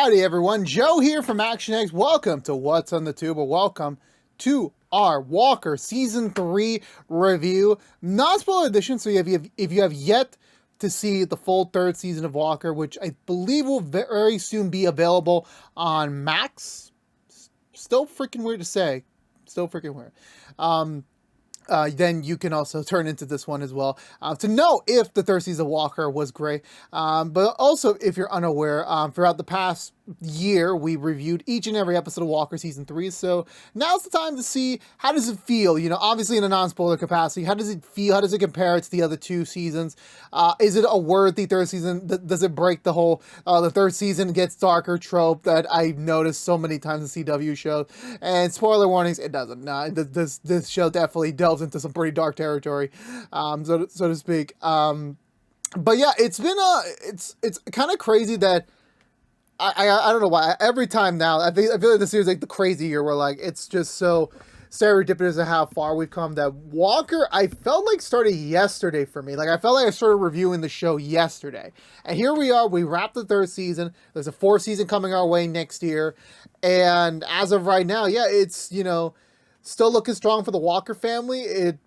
Howdy everyone, Joe here from ActionX. Welcome to What's on the Tube, or welcome to our Walker Season 3 review. Non-spoiler edition, so if you have yet to see the full third season of Walker, which I believe will very soon be available on Max. Still freaking weird to say. Still freaking weird. Then you can also turn into this one as well to know if the third season of Walker was great. But also, if you're unaware, throughout the past year, we reviewed each and every episode of Walker Season 3. So now's the time to see how does it feel, obviously in a non-spoiler capacity. How does it feel? How does it compare to the other two seasons? Is it a worthy third season? Does it break the whole, the third season gets darker trope that I've noticed so many times in CW shows? And spoiler warnings, it doesn't. No, this show definitely delves into some pretty dark territory, so to speak. But yeah, it's been it's kind of crazy that I don't know why every time now I feel like this year's like the crazy year where like it's just so serendipitous of how far we've come. That Walker, I felt like started yesterday for me. Like I felt like I started reviewing the show yesterday, and here we are. We wrapped the third season. There's a fourth season coming our way next year, and as of right now, yeah, it's still looking strong for the Walker family. It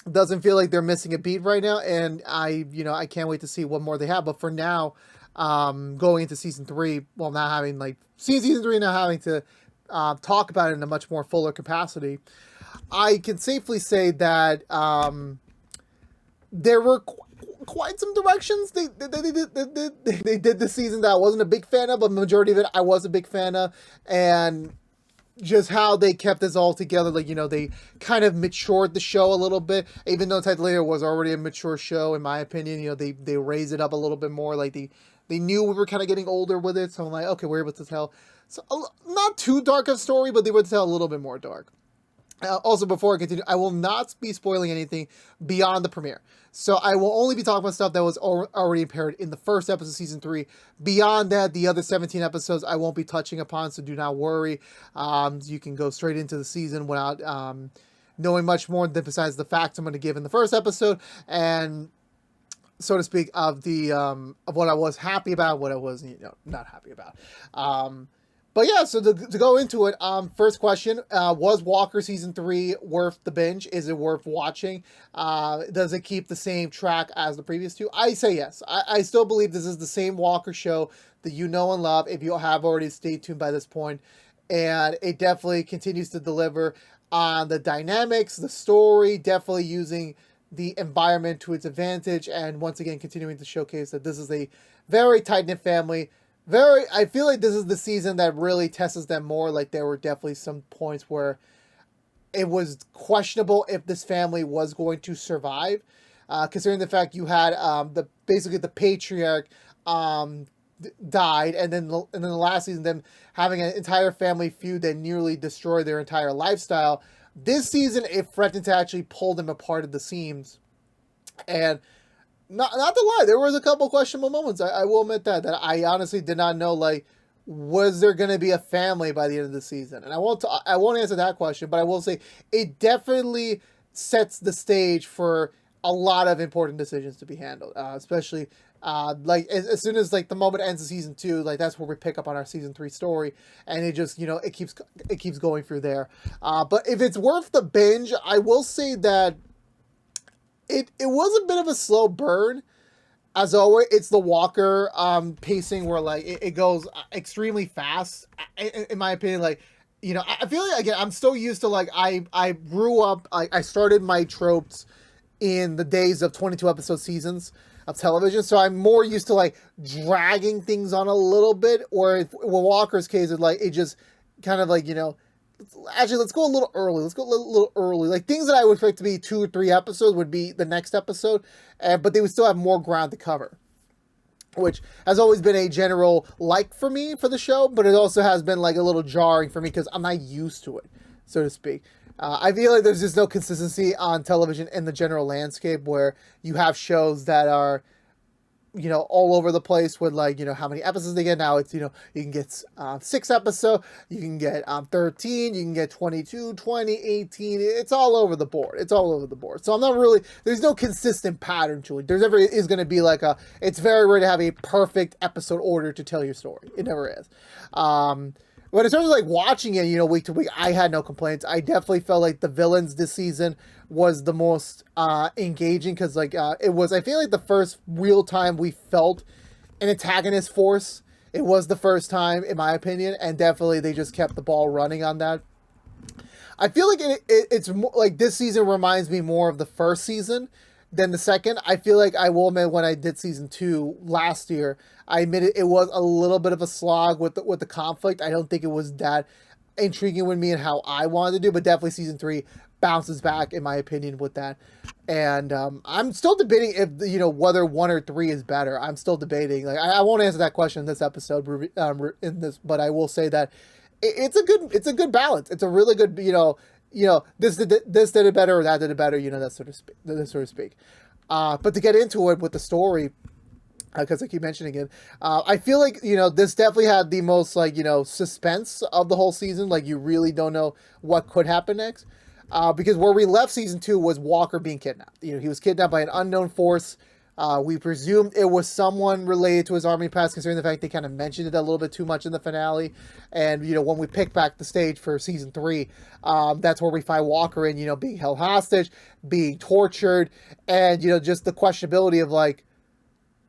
doesn't feel like they're missing a beat right now, and I can't wait to see what more they have. But for now, going into season 3, well, not having like season 3, now having to talk about it in a much more fuller capacity, I can safely say that there were quite some directions they did this season that I wasn't a big fan of, but the majority of it I was a big fan of, and just how they kept this all together. Like, they kind of matured the show a little bit, even though Ted Later was already a mature show, in my opinion. They raised it up a little bit more. Like, they knew we were kind of getting older with it, so I'm like, okay, we're able to tell. So, not too dark of story, but they would tell a little bit more dark. Also, before I continue, I will not be spoiling anything beyond the premiere. So I will only be talking about stuff that was already appeared in the first episode of Season 3. Beyond that, the other 17 episodes I won't be touching upon, so do not worry. You can go straight into the season without knowing much more than besides the facts I'm going to give in the first episode, and so to speak, of what I was happy about, what I was not happy about. But yeah, so to go into it, first question, was Walker Season 3 worth the binge? Is it worth watching? Does it keep the same track as the previous two? I say yes. I still believe this is the same Walker show that you know and love if you have already stayed tuned by this point. And it definitely continues to deliver on the dynamics, the story, definitely using the environment to its advantage, and once again continuing to showcase that this is a very tight-knit family. I feel like this is the season that really tests them more. Like, there were definitely some points where it was questionable if this family was going to survive, considering the fact you had basically the patriarch died, and then the last season them having an entire family feud that nearly destroyed their entire lifestyle. This season, it threatened to actually pull them apart at the seams, and not to lie, there was a couple questionable moments. I will admit that I honestly did not know, like, was there going to be a family by the end of the season? And I won't answer that question, but I will say it definitely sets the stage for a lot of important decisions to be handled, especially like as soon as like the moment ends of season 2, like that's where we pick up on our season 3 story, and it just it keeps going through there. But if it's worth the binge, I will say that it was a bit of a slow burn. As always, it's the Walker pacing where like it goes extremely fast, in my opinion. Like, I feel like, again, I'm still used to, like, I grew up, I started my tropes in the days of 22 episode seasons of television, so I'm more used to like dragging things on a little bit. Or with Walker's case, it just kind of like, actually, let's go a little early. Let's go a little early. Like, things that I would expect to be 2 or 3 episodes would be the next episode, but they would still have more ground to cover, which has always been a general like for me for the show, but it also has been like a little jarring for me because I'm not used to it, so to speak. I feel like there's just no consistency on television in the general landscape where you have shows that are all over the place with like, how many episodes they get. Now it's, you can get 6 episodes, you can get 13, you can get 22, 20, 18. It's all over the board. It's all over the board. So I'm not really, there's no consistent pattern to it. There's never is going to be like it's very rare to have a perfect episode order to tell your story. It never is. But in terms of like watching it, week to week, I had no complaints. I definitely felt like the villains this season was the most engaging because like it was, I feel like the first real time we felt an antagonist force. It was the first time, in my opinion, and definitely they just kept the ball running on that. I feel like it's more, like this season reminds me more of the first season than the second. I feel like I will admit when I did season 2 last year, I admitted it was a little bit of a slog with the conflict. I don't think it was that intriguing with me and how I wanted to do, but definitely season 3 bounces back in my opinion with that. And I'm still debating if whether 1 or 3 is better. I'm still debating. Like I won't answer that question in this episode but I will say that it's a good balance. It's a really good this did it better or that did it better. That sort of speak. But to get into it with the story, because I keep mentioning it, I feel like this definitely had the most like suspense of the whole season. Like you really don't know what could happen next. Because where we left season 2 was Walker being kidnapped. He was kidnapped by an unknown force. We presumed it was someone related to his army past, considering the fact they kind of mentioned it a little bit too much in the finale. And, when we pick back the stage for season 3, that's where we find Walker in, being held hostage, being tortured, and, just the questionability of, like,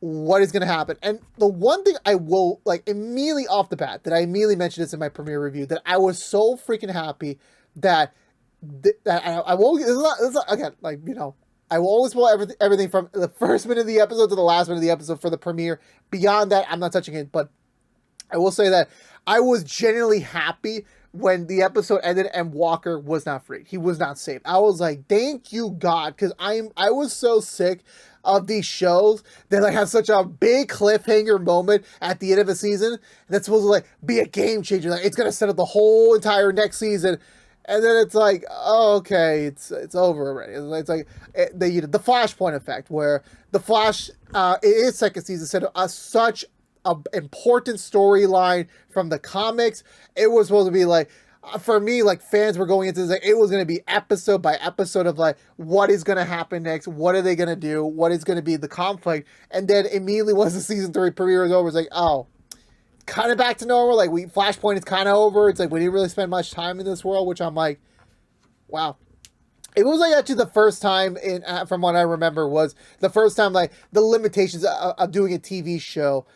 what is going to happen. And the one thing I will, like, immediately off the bat, that I immediately mentioned this in my premiere review, that I was so freaking happy that I won't, it's not, again, like, I will always spoil everything from the first minute of the episode to the last minute of the episode for the premiere. Beyond that, I'm not touching it, but I will say that I was genuinely happy when the episode ended and Walker was not freed. He was not saved. I was like, thank you, God, because I was so sick of these shows that like have such a big cliffhanger moment at the end of a season that's supposed to like be a game changer. Like it's gonna set up the whole entire next season. And then it's like, oh, okay, it's over already. It's like the Flashpoint effect, where the Flash in its second season set such an important storyline from the comics. It was supposed to be like, for me, like fans were going into this, like, it was going to be episode by episode of like, what is going to happen next? What are they going to do? What is going to be the conflict? And then immediately once the season 3 premiere was over, it's like, oh, kind of back to normal. Like Flashpoint is kind of over. It's like we didn't really spend much time in this world, which I'm like, wow. It was like actually the first time from what I remember was the first time like the limitations of doing a TV show,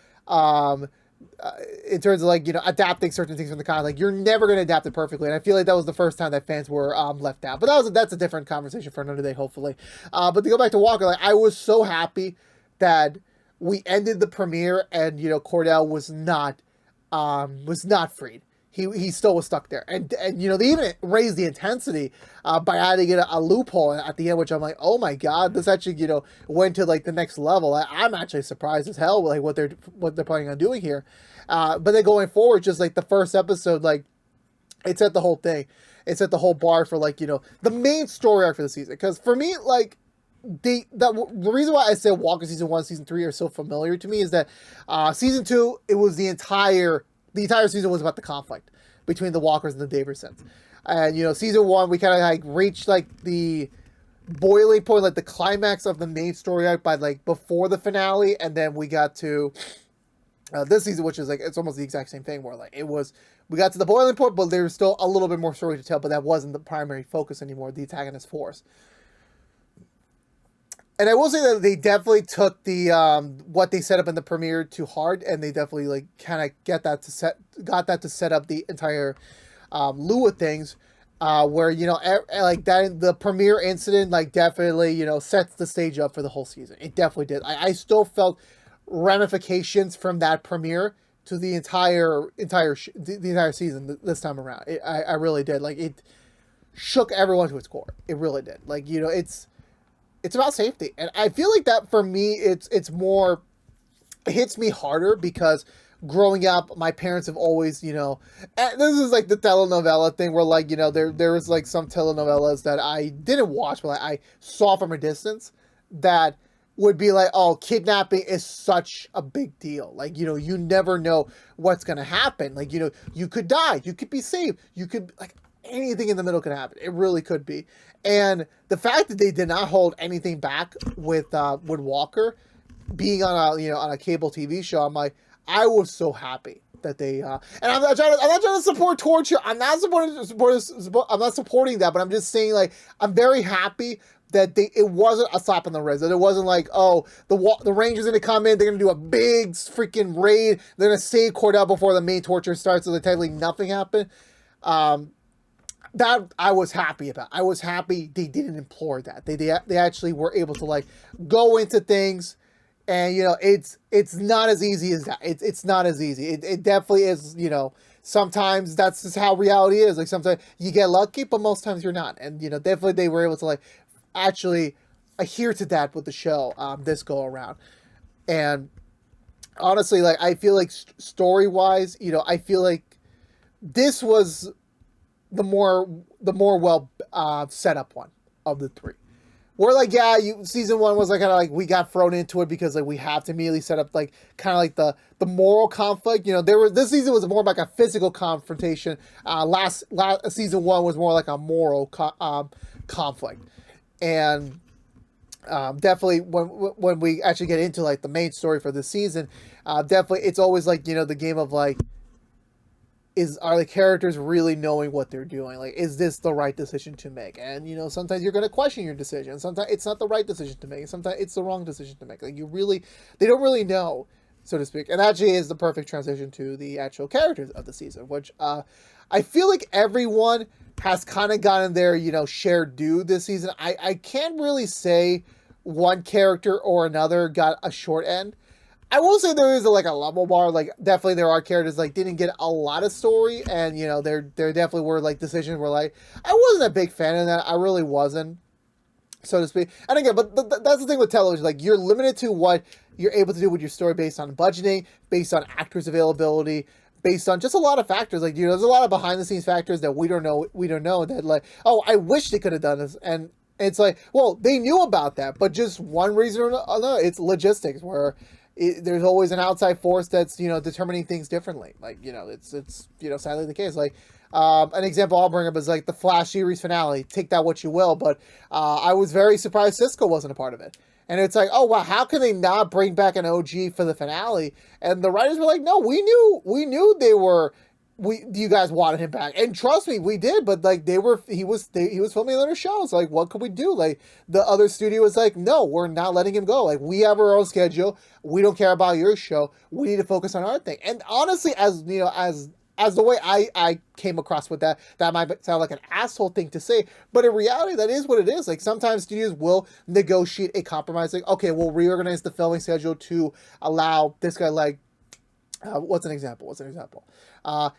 in terms of like adapting certain things from the comic. Like you're never going to adapt it perfectly, and I feel like that was the first time that fans were left out. But that's a different conversation for another day, hopefully. But to go back to Walker, like I was so happy that we ended the premiere and Cordell was not freed. He still was stuck there, and they even raised the intensity by adding in a loophole at the end, which I'm like, oh my God, this actually went to like the next level. I'm actually surprised as hell like what they're planning on doing here. But then going forward, just like the first episode, like it set the whole thing. It set the whole bar for like the main story arc for the season. Because for me, like the reason why I said Walker season 1, season 3 are so familiar to me is that season 2, it was the entire season was about the conflict between the Walkers and the Daversons. And season 1 we kind of like reached like the boiling point, like the climax of the main story arc by like before the finale, and then we got to this season, which is like it's almost the exact same thing, where like we got to the boiling point, but there's still a little bit more story to tell, but that wasn't the primary focus anymore, the antagonist force. And I will say that they definitely took the what they set up in the premiere to heart, and they definitely like kind of got that to set up the entire lieu of things, where like that the premiere incident like definitely sets the stage up for the whole season. It definitely did. I still felt ramifications from that premiere to the entire season this time around. I really did. Like it shook everyone to its core. It really did. Like it's about safety, and I feel like that for me, it hits me harder because growing up, my parents have always, and this is like the telenovela thing where like, there was like some telenovelas that I didn't watch, but like, I saw from a distance that would be like, oh, kidnapping is such a big deal. Like, you know, you never know what's going to happen. Like, you know, you could die, you could be saved, you could, like, anything in the middle could happen. It really could be. And the fact that they did not hold anything back with Walker being on a cable TV show, I'm like, I was so happy that they and I'm not trying to support torture. I'm not supporting that, but I'm just saying, like, I'm very happy that it wasn't a slap in the wrist. That it wasn't like, oh, the Rangers are gonna come in, they're gonna do a big freaking raid, they're gonna save Cordell before the main torture starts, so that technically nothing happened. That I was happy about. I was happy they didn't implore that. They actually were able to, like, go into things. And, you know, it's not as easy as that. It's not as easy. It definitely is, you know, sometimes that's just how reality is. Like, sometimes you get lucky, but most times you're not. And, you know, definitely they were able to, like, actually adhere to that with the show this go around. And honestly, like, I feel like story-wise, you know, I feel like this was the more well set up one of the three. We're like, yeah, season one was like kind of like we got thrown into it because, like, we have to immediately set up, like, kind of like the moral conflict. You know, this season was more like a physical confrontation. Last season one was more like a moral conflict, and definitely when we actually get into, like, the main story for this season, definitely it's always like, you know, the game of, like, are the characters really knowing what they're doing? Like, is this the right decision to make? And, you know, sometimes you're going to question your decision. Sometimes it's not the right decision to make. Sometimes it's the wrong decision to make. Like, they don't really know, so to speak. And actually is the perfect transition to the actual characters of the season, which I feel like everyone has kind of gotten their, you know, shared due this season. I can't really say one character or another got a short end. I will say there is a level bar. Like, definitely there are characters, like, didn't get a lot of story, and, you know, there definitely were, like, decisions where, like, I wasn't a big fan of that. I really wasn't, so to speak. And again, but that's the thing with television. Like, you're limited to what you're able to do with your story based on budgeting, based on actors' availability, based on just a lot of factors. Like, you know, there's a lot of behind the scenes factors that we don't know that, like, oh, I wish they could have done this. And it's like, well, they knew about that, but just one reason or another, it's logistics, where there's always an outside force that's, you know, determining things differently. Like, you know, it's you know, sadly the case. Like, an example I'll bring up is, like, the Flash series finale. Take that what you will, but I was very surprised Cisco wasn't a part of it. And it's like, oh, wow, how can they not bring back an OG for the finale? And the writers were like, no, we knew you guys wanted him back, and trust me, we did. But, like, he was filming other shows. Like, what could we do? Like, the other studio was like, no, we're not letting him go. Like, we have our own schedule. We don't care about your show. We need to focus on our thing. And honestly, as you know, as the way I came across with that might sound like an asshole thing to say, but in reality, that is what it is. Like, sometimes studios will negotiate a compromise. Like, okay, we'll reorganize the filming schedule to allow this guy, like, what's an example?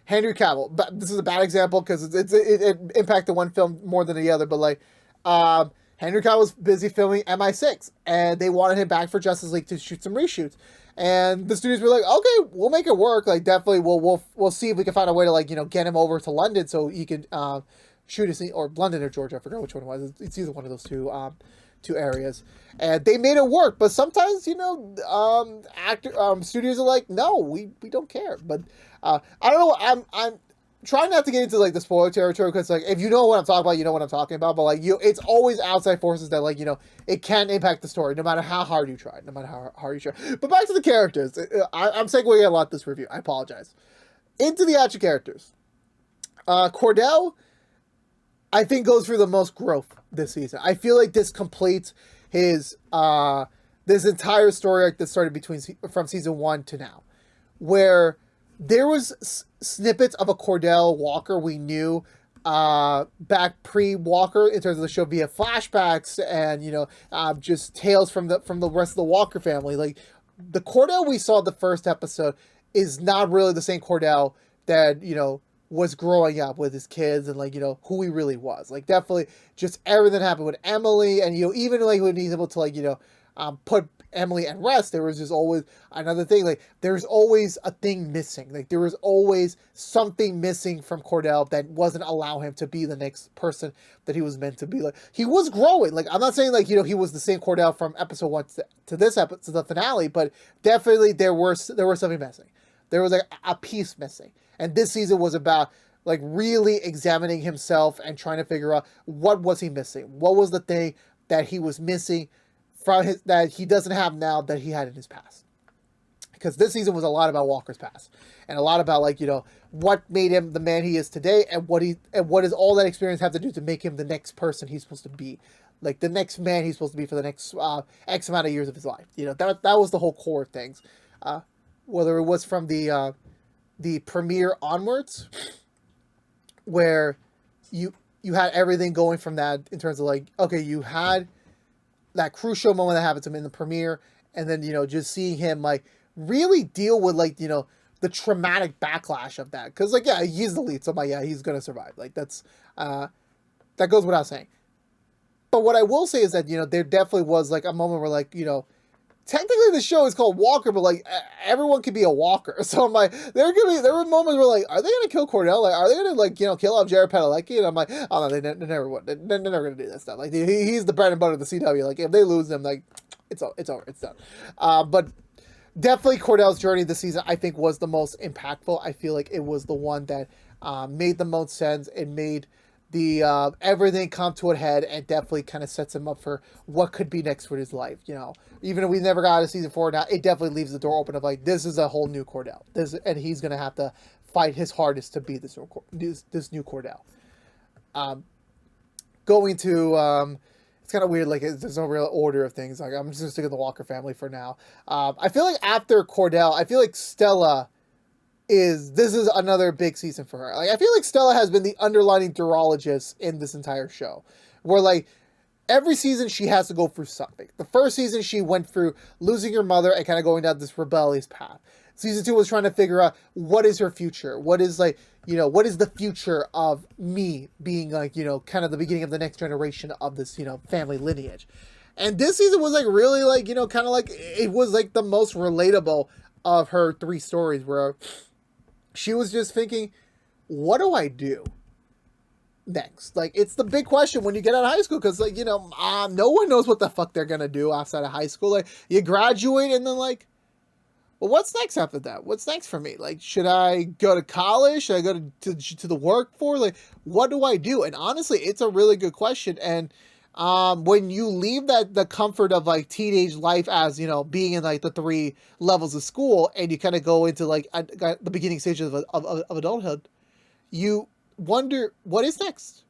Henry Cavill. But this is a bad example because it impacted one film more than the other. But, like, Henry Cavill was busy filming MI6, and they wanted him back for Justice League to shoot some reshoots. And the studios were like, okay, we'll make it work. Like, definitely, we'll see if we can find a way to, like, you know, get him over to London so he could shoot a scene, or London or Georgia. I forgot which one it was. It's either one of those two areas, and they made it work. But sometimes, you know, studios are like, no, we don't care. But I don't know. I'm trying not to get into, like, the spoiler territory, because, like, if you know what I'm talking about, you know what I'm talking about. But, like, it's always outside forces that, like, you know, it can impact the story, no matter how hard you try, But back to the characters. I'm segueing a lot this review. I apologize. Into the actual characters. Cordell, I think, goes through the most growth this season. I feel like this completes his this entire story arc that started from season 1 to now, where there was snippets of a Cordell Walker we knew back pre-Walker in terms of the show via flashbacks and, you know, just tales from the rest of the Walker family. Like, the Cordell we saw the first episode is not really the same Cordell that, you know, was growing up with his kids and, like, you know, who he really was. Like, definitely just everything that happened with Emily, and, you know, even, like, when he's able to, like, you know, put Emily at rest, there was just always another thing. Like there's always a thing missing. Like there was always something missing from Cordell that wasn't allow him to be the next person that he was meant to be. Like he was growing. Like I'm not saying like he was the same Cordell from episode 1 to this episode to the finale, but definitely there was something missing. There was like a piece missing, and this season was about like really examining himself and trying to figure out what was he missing, what was the thing that he was missing from his that he doesn't have now that he had in his past. Because this season was a lot about Walker's past and a lot about like what made him the man he is today, and what does all that experience have to do to make him the next person he's supposed to be, like the next man he's supposed to be for the next X amount of years of his life. That was the whole core of things. Whether it was from the premiere onwards, where you had everything going from that in terms of like, okay, you had that crucial moment that happened to him in the premiere, and then just seeing him like really deal with like the traumatic backlash of that, because like yeah, he's the lead, so I'm like yeah, he's gonna survive, like that's that goes without saying. But what I will say is that there definitely was like a moment where like technically the show is called Walker, but like everyone could be a walker. So I'm like, there were moments where like, are they gonna kill Cordell? Like, are they gonna like kill off Jared Padalecki? And I'm like, oh no, they never would. They're never gonna do that stuff. Like he's the bread and butter of the CW. Like if they lose him, like it's over, it's done. But definitely Cordell's journey this season I think was the most impactful. I feel like it was the one that made the most sense. It made the everything come to a head, and definitely kind of sets him up for what could be next for his life. Even if we never got out of season 4 now, it definitely leaves the door open of like, this is a whole new Cordell. And he's gonna have to fight his hardest to be this new Cordell. Going to it's kind of weird, like there's no real order of things. Like I'm just gonna stick with the Walker family for now. I feel like after Cordell, I feel like Stella this is another big season for her. Like I feel like Stella has been the underlining neurologist in this entire show, where like every season she has to go through something. The first season she went through losing her mother and kind of going down this rebellious path. Season 2 was trying to figure out what is her future, what is like what is the future of me being like kind of the beginning of the next generation of this family lineage. And this season was like really like kind of like it was like the most relatable of her 3 stories, where she was just thinking, what do I do next? Like, it's the big question when you get out of high school, because, like, no one knows what the fuck they're gonna do outside of high school. Like, you graduate, and then, like, well, what's next after that? What's next for me? Like, should I go to college? Should I go to the workforce? Like, what do I do? And honestly, it's a really good question. And when you leave the comfort of like teenage life as being in like the 3 levels of school, and you kind of go into like the beginning stages of adulthood, you wonder what is next.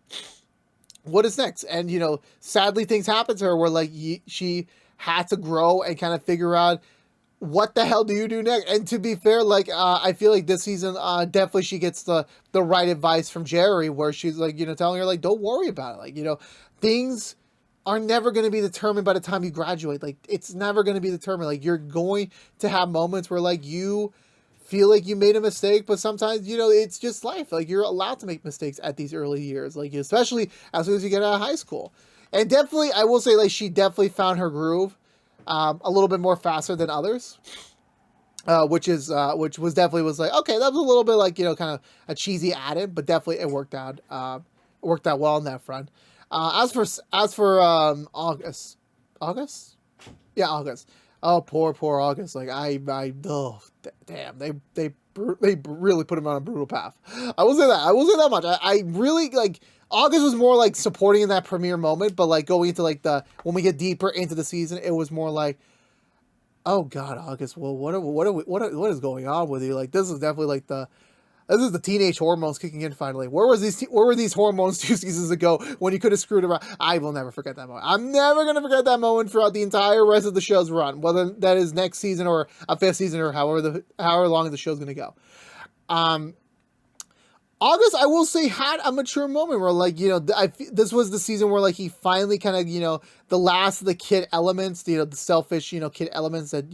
And sadly things happen to her where like she had to grow and kind of figure out what the hell do you do next. And to be fair, like I feel like this season definitely she gets the right advice from Jerry, where she's like telling her like, don't worry about it, like things are never going to be determined by the time you graduate. Like it's never going to be determined. Like you're going to have moments where like you feel like you made a mistake, but sometimes it's just life. Like you're allowed to make mistakes at these early years, like especially as soon as you get out of high school. And definitely I will say like she definitely found her groove a little bit more faster than others, which was definitely like, okay, that was a little bit like kind of a cheesy add-in, but definitely it worked out well on that front. As for August, yeah, August. Oh, poor August. Like damn, they really put him on a brutal path. I will say that much. I really like August was more like supporting in that premiere moment, but like going into like when we get deeper into the season, it was more like, oh God, August. Well, what is going on with you? Like this is definitely like this is the teenage hormones kicking in finally. Where were these hormones 2 seasons ago when you could have screwed around? I will never forget that moment. I'm never going to forget that moment throughout the entire rest of the show's run, whether that is next season or a 5th season or however long the show's going to go. August, I will say, had a mature moment where, like, this was the season where, like, he finally kind of, the last of the kid elements, the selfish, kid elements that,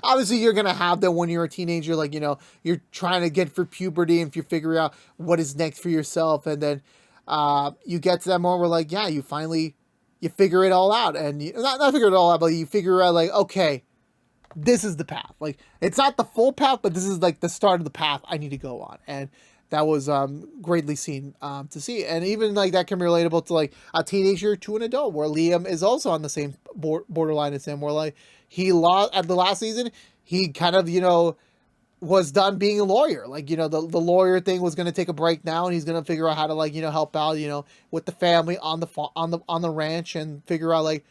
obviously you're going to have them when you're a teenager, like, you're trying to get through puberty and if you're figuring out what is next for yourself. And then you get to that moment where, like, yeah, you finally you figure it all out, and not figure it all out, but you figure out like, okay, this is the path. Like, it's not the full path, but this is like the start of the path I need to go on. And that was greatly seen to see. And even like that can be relatable to like a teenager to an adult, where Liam is also on the same borderline as him, where like he lost at the last season, he kind of, was done being a lawyer. Like, the lawyer thing was going to take a break now, and he's going to figure out how to like, help out, with the family on the ranch, and figure out like,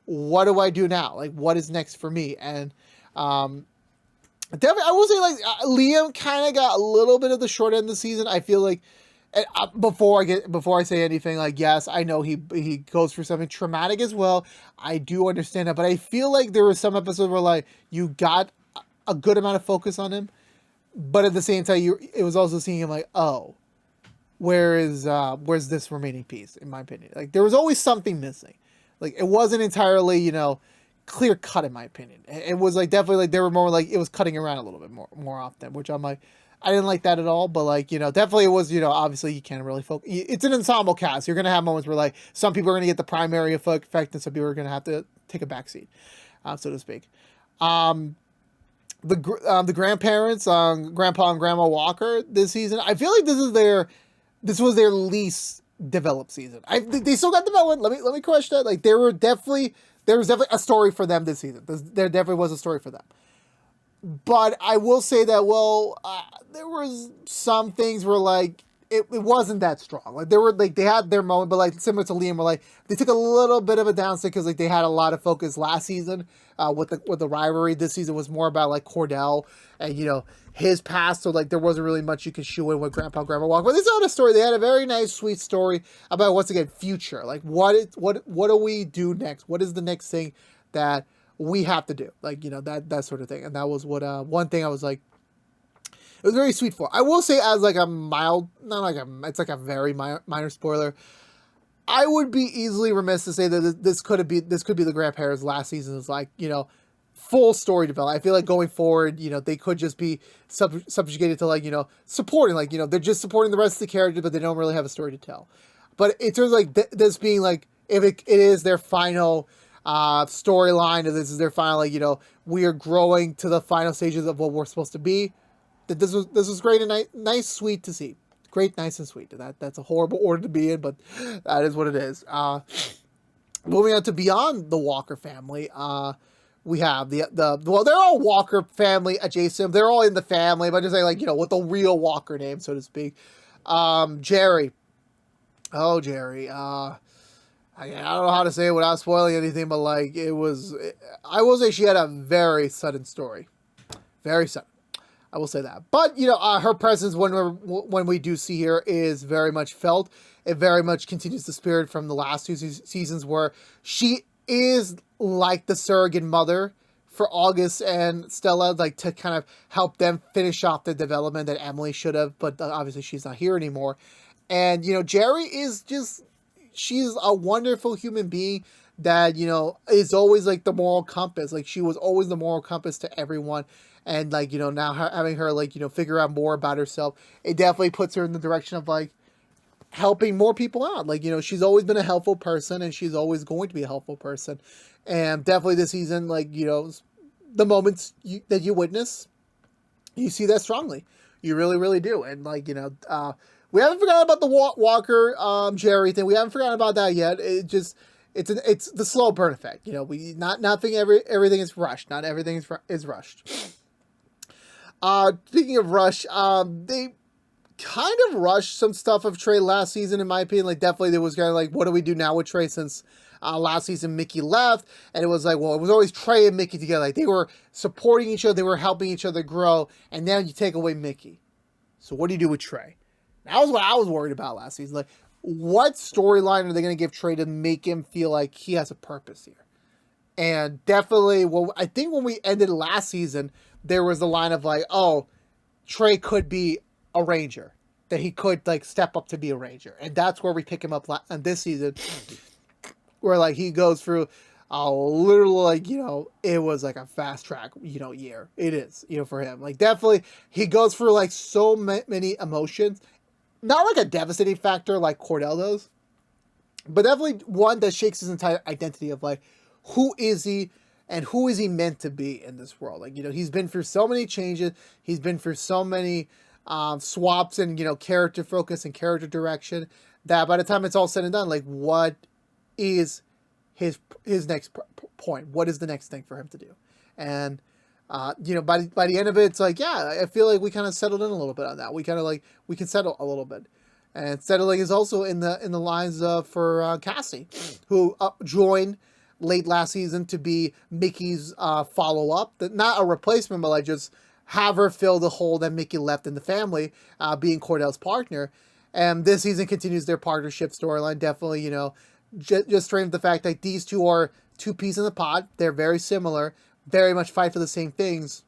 what do I do now? Like, what is next for me? And definitely, I will say like Liam kind of got a little bit of the short end of the season. I feel like, before I say anything, like, yes, I know he goes through something traumatic as well. I do understand that, but I feel like there was some episodes where like you got a good amount of focus on him, but at the same time, it was also seeing him like, oh, where's this remaining piece? In my opinion, like there was always something missing. Like it wasn't entirely, clear cut in my opinion. It was like definitely like there were more like it was cutting around a little bit more often, which I'm like, I didn't like that at all. But like, definitely it was, obviously you can't really focus. It's an ensemble cast. You're gonna have moments where like some people are gonna get the primary effect, and some people are gonna have to take a backseat, so to speak. The grandparents, Grandpa and Grandma Walker this season, I feel like this was their least developed season. They still got development. Let me question that. Like there was definitely a story for them this season. There definitely was a story for them. But I will say that there was some things where like it wasn't that strong. Like there were like they had their moment, but like similar to Liam, where like they took a little bit of a downside because like they had a lot of focus last season with the rivalry. This season was more about like Cordell and his past, so like there wasn't really much you could shoe in with Grandpa and Grandma Walker. But this is not a story. They had a very nice, sweet story about once again future. Like what do we do next? What is the next thing that we have to do? Like that sort of thing. And that was what one thing I was like. It was very sweet for. I will say, as like a mild, not like it's like a very minor spoiler. I would be easily remiss to say that this could be the grandparents' last season's like full story development. I feel like going forward, they could just be subjugated to like supporting, like they're just supporting the rest of the characters, but they don't really have a story to tell. But in terms of like this being like if it is their final storyline, or this is their final like we are growing to the final stages of what we're supposed to be. That this was great and nice, sweet to see. Great, nice, and sweet. That's a horrible order to be in, but that is what it is. Moving on to beyond the Walker family, we have they're all Walker family adjacent. They're all in the family, but just say like with the real Walker name, so to speak. Jerry. Oh, Jerry. I don't know how to say it without spoiling anything, but like I will say she had a very sudden story. Very sudden. I will say that. But, her presence when we do see her is very much felt. It very much continues the spirit from the last two seasons, where she is like the surrogate mother for August and Stella, like to kind of help them finish off the development that Emily should have, but obviously she's not here anymore. And, Jerry is she's a wonderful human being that, is always like the moral compass. Like she was always the moral compass to everyone. And like, now having her like, figure out more about herself, it definitely puts her in the direction of like helping more people out. Like, she's always been a helpful person, and she's always going to be a helpful person. And definitely this season, like, the moments that you witness, you see that strongly. You really, really do. And like, we haven't forgotten about the Walker, Jerry thing. We haven't forgotten about that yet. It's the slow burn effect. Everything is rushed. Not everything is rushed. Speaking of rush, they kind of rushed some stuff of Trey last season, in my opinion. Like, definitely there was kind of like, what do we do now with Trey, since last season Mickey left, and it was like, well, it was always Trey and Mickey together. Like, they were supporting each other, they were helping each other grow, and now you take away Mickey. So what do you do with Trey? That was what I was worried about last season. Like, what storyline are they going to give Trey to make him feel like he has a purpose here? And definitely, well, I think when we ended last season, there was the line of like, oh, Trey could be a Ranger, that he could like step up to be a Ranger. And that's where we pick him up on this season, where like he goes through literally like, it was like a fast track, year. It is, for him. Like definitely he goes through like so many emotions, not like a devastating factor like Cordell does, but definitely one that shakes his entire identity of like, who is he and who is he meant to be in this world? Like, you know, he's been through so many changes. He's been through so many swaps and, you know, character focus and character direction that by the time it's all said and done, like, what is his next point? What is the next thing for him to do? And, you know, by the end of it, it's like, yeah, I feel like we kind of settled in a little bit on that. We kind of like, we can settle a little bit. And settling is also in the lines for Cassie, who joined late last season to be Mickey's follow-up. Not a replacement, but like just have her fill the hole that Mickey left in the family, being Cordell's partner. And this season continues their partnership storyline. Definitely, you know, just framed the fact that these two are two peas in the pod. They're very similar, very much fight for the same things.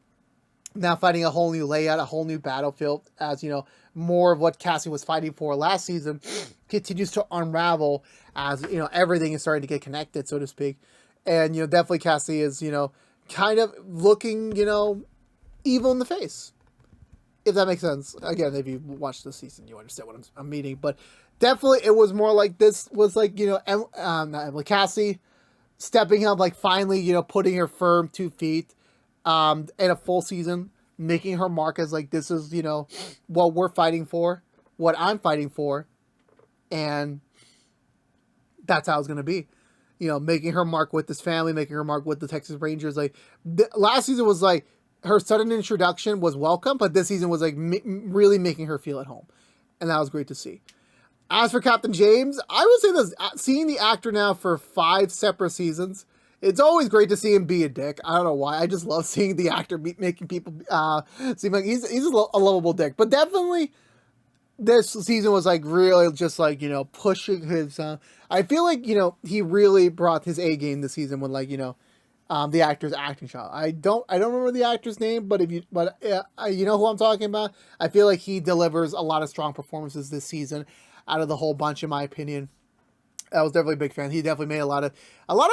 Now fighting a whole new layout, a whole new battlefield, as, you know, more of what Cassie was fighting for last season continues to unravel as, you know, everything is starting to get connected, so to speak. And, you know, definitely Cassie is, you know, kind of looking, you know, evil in the face. If that makes sense. Again, if you watch the season, you understand what I'm meaning. But definitely it was more like this was like, you know, Cassie stepping up, like finally, you know, putting her firm 2 feet in a full season, making her mark as like, this is, you know, what we're fighting for, what I'm fighting for, and that's how it's going to be. You know, making her mark with this family, making her mark with the Texas Rangers. Like, last season was like, her sudden introduction was welcome, but this season was like really making her feel at home. And that was great to see. As for Captain James, I will say this, seeing the actor now for 5 separate seasons, it's always great to see him be a dick. I don't know why. I just love seeing the actor making people seem like he's a lovable dick. But definitely, this season was like really just like, you know, pushing his. I feel like, you know, he really brought his A game this season when, like, you know, the actor's acting shot. I don't remember the actor's name, but you know who I'm talking about. I feel like he delivers a lot of strong performances this season out of the whole bunch, in my opinion. I was definitely a big fan. He definitely made a lot of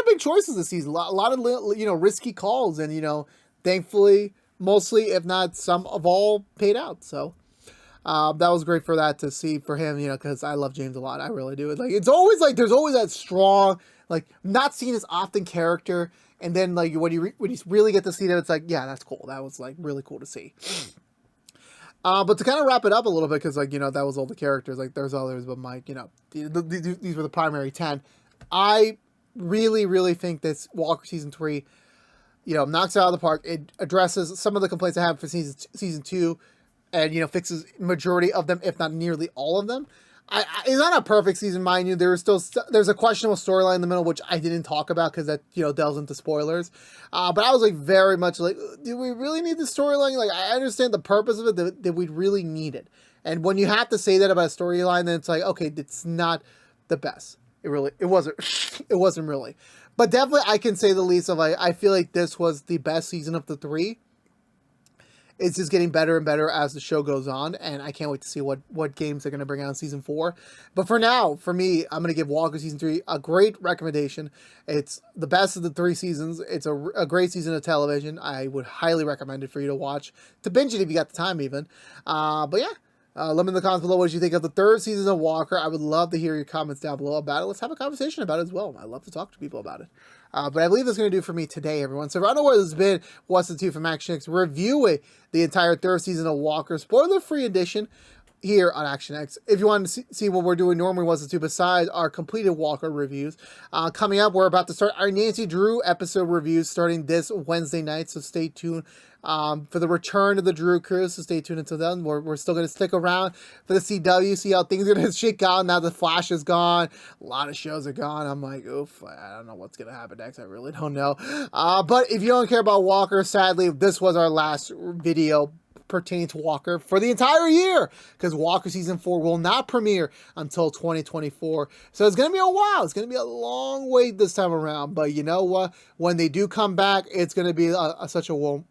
big choices this season. A lot of, you know, risky calls, and, you know, thankfully, mostly, if not some of all, paid out. So that was great for that to see for him, you know, because I love James a lot. I really do. Like, it's always like there's always that strong, like, not seen as often character, and then like when you really get to see them, it's like, yeah, that's cool. That was like really cool to see. But to kind of wrap it up a little bit, because, like, you know, that was all the characters. Like, there's others, but, Mike, you know, these were the primary 10. I really, really think this Walker Season 3, you know, knocks it out of the park. It addresses some of the complaints I have for season 2, and, you know, fixes majority of them, if not nearly all of them. It's not a perfect season, mind you. There's a questionable storyline in the middle, which I didn't talk about because that, you know, delves into spoilers. But I was like very much like, do we really need the storyline? Like, I understand the purpose of it, that we really need it. And when you have to say that about a storyline, then it's like, okay, it's not the best. It wasn't. It wasn't really. But definitely, I can say the least of, like, I feel like this was the best season of the 3. It's just getting better and better as the show goes on, and I can't wait to see what games they're going to bring out in Season 4. But for now, for me, I'm going to give Walker Season 3 a great recommendation. It's the best of the 3 seasons. It's a great season of television. I would highly recommend it for you to watch, to binge it if you got the time even. But yeah. Let me in the comments below what you think of the 3rd season of Walker. I would love to hear your comments down below about it. Let's have a conversation about it as well. I love to talk to people about it. But I believe that's going to do for me today, everyone. So if I don't know what this has been, What's the 2 from ActionX, reviewing the entire 3rd season of Walker, spoiler-free edition, here on ActionX. If you want to see what we're doing normally, What's the 2, besides our completed Walker reviews, coming up, we're about to start our Nancy Drew episode reviews starting this Wednesday night, so stay tuned for the return of the Drew crew, so stay tuned until then. We're still going to stick around for the CW, see how things are going to shake out now the Flash is gone. A lot of shows are gone. I'm like, oof, I don't know what's going to happen next. I really don't know. But if you don't care about Walker, sadly, this was our last video pertaining to Walker for the entire year, because Walker Season 4 will not premiere until 2024. So it's going to be a while. It's going to be a long wait this time around. But you know what? When they do come back, it's going to be such a warm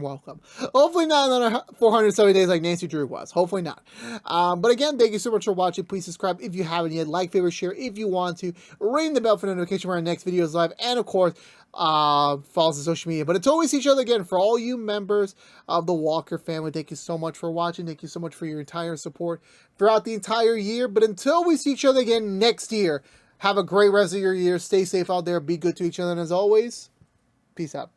welcome. Hopefully not another 470 days like Nancy Drew was. Hopefully not. But again, thank you so much for watching. Please subscribe if you haven't yet. Like, favorite, share if you want to. Ring the bell for notification when our next video is live. And of course, follow us on social media. But until we see each other again, for all you members of the Walker Walker family, thank you so much for watching. Thank you so much for your entire support throughout the entire year. But until we see each other again next year, have a great rest of your year. Stay safe out there. Be good to each other. And as always, peace out.